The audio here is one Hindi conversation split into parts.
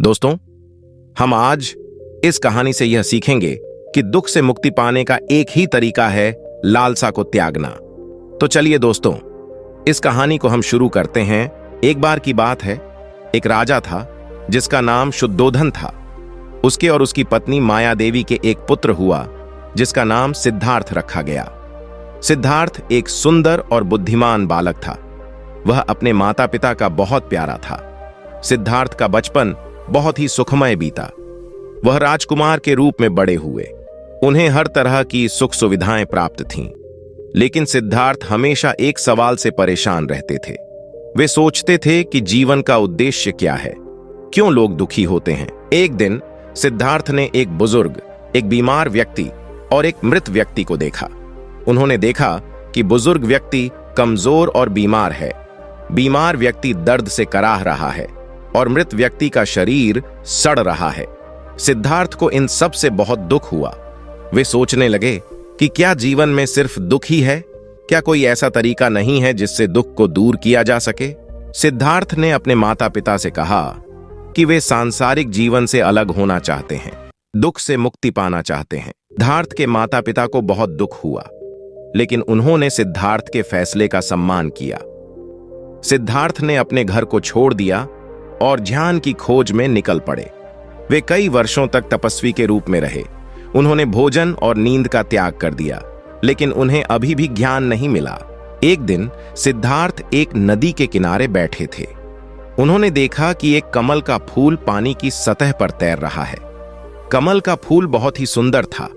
दोस्तों, हम आज इस कहानी से यह सीखेंगे कि दुख से मुक्ति पाने का एक ही तरीका है लालसा को त्यागना। तो चलिए दोस्तों, इस कहानी को हम शुरू करते हैं। एक बार की बात है, एक राजा था जिसका नाम शुद्धोधन था। उसके और उसकी पत्नी माया देवी के एक पुत्र हुआ जिसका नाम सिद्धार्थ रखा गया। सिद्धार्थ एक सुंदर और बुद्धिमान बालक था। वह अपने माता पिता का बहुत प्यारा था। सिद्धार्थ का बचपन बहुत ही सुखमय बीता। वह राजकुमार के रूप में बड़े हुए। उन्हें हर तरह की सुख सुविधाएं प्राप्त थीं। लेकिन सिद्धार्थ हमेशा एक सवाल से परेशान रहते थे। वे सोचते थे कि जीवन का उद्देश्य क्या है, क्यों लोग दुखी होते हैं। एक दिन सिद्धार्थ ने एक बुजुर्ग, एक बीमार व्यक्ति और एक मृत व्यक्ति को देखा। उन्होंने देखा कि बुजुर्ग व्यक्ति कमजोर और बीमार है। बीमार व्यक्ति दर्द से कराह रहा है और मृत व्यक्ति का शरीर सड़ रहा है। सिद्धार्थ को इन सब से बहुत दुख हुआ। वे सोचने लगे कि क्या जीवन में सिर्फ दुख ही है? क्या कोई ऐसा तरीका नहीं है जिससे दुख को दूर किया जा सके? सिद्धार्थ ने अपने माता पिता से कहा कि वे सांसारिक जीवन से अलग होना चाहते हैं, दुख से मुक्ति पाना चाहते हैं। सिद्धार्थ के माता पिता को बहुत दुख हुआ, लेकिन उन्होंने सिद्धार्थ के फैसले का सम्मान किया। सिद्धार्थ ने अपने घर को छोड़ दिया और ध्यान की खोज में निकल पड़े। वे कई वर्षों तक तपस्वी के रूप में रहे। उन्होंने भोजन और नींद का त्याग कर दिया, लेकिन उन्हें अभी भी ज्ञान नहीं मिला। एक दिन सिद्धार्थ एक नदी के किनारे बैठे थे। उन्होंने देखा कि एक कमल का फूल पानी की सतह पर तैर रहा है। कमल का फूल बहुत ही सुंदर था,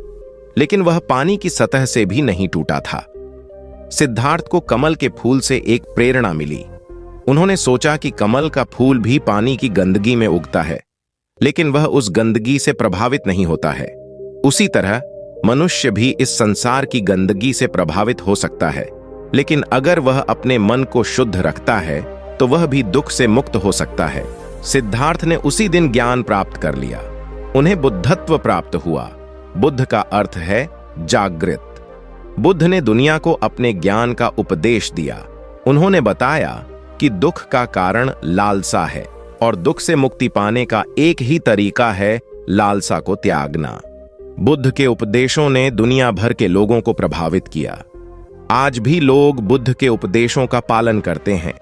लेकिन वह पानी की सतह से भी नहीं टूटा था। सिद्धार्थ को कमल के फूल से एक प्रेरणा मिली। उन्होंने सोचा कि कमल का फूल भी पानी की गंदगी में उगता है, लेकिन वह उस गंदगी से प्रभावित नहीं होता है। उसी तरह मनुष्य भी इस संसार की गंदगी से प्रभावित हो सकता है, लेकिन अगर वह अपने मन को शुद्ध रखता है तो वह भी दुख से मुक्त हो सकता है। सिद्धार्थ ने उसी दिन ज्ञान प्राप्त कर लिया। उन्हें बुद्धत्व प्राप्त हुआ। बुद्ध का अर्थ है जागृत। बुद्ध ने दुनिया को अपने ज्ञान का उपदेश दिया। उन्होंने बताया कि दुख का कारण लालसा है और दुख से मुक्ति पाने का एक ही तरीका है लालसा को त्यागना। बुद्ध के उपदेशों ने दुनिया भर के लोगों को प्रभावित किया। आज भी लोग बुद्ध के उपदेशों का पालन करते हैं।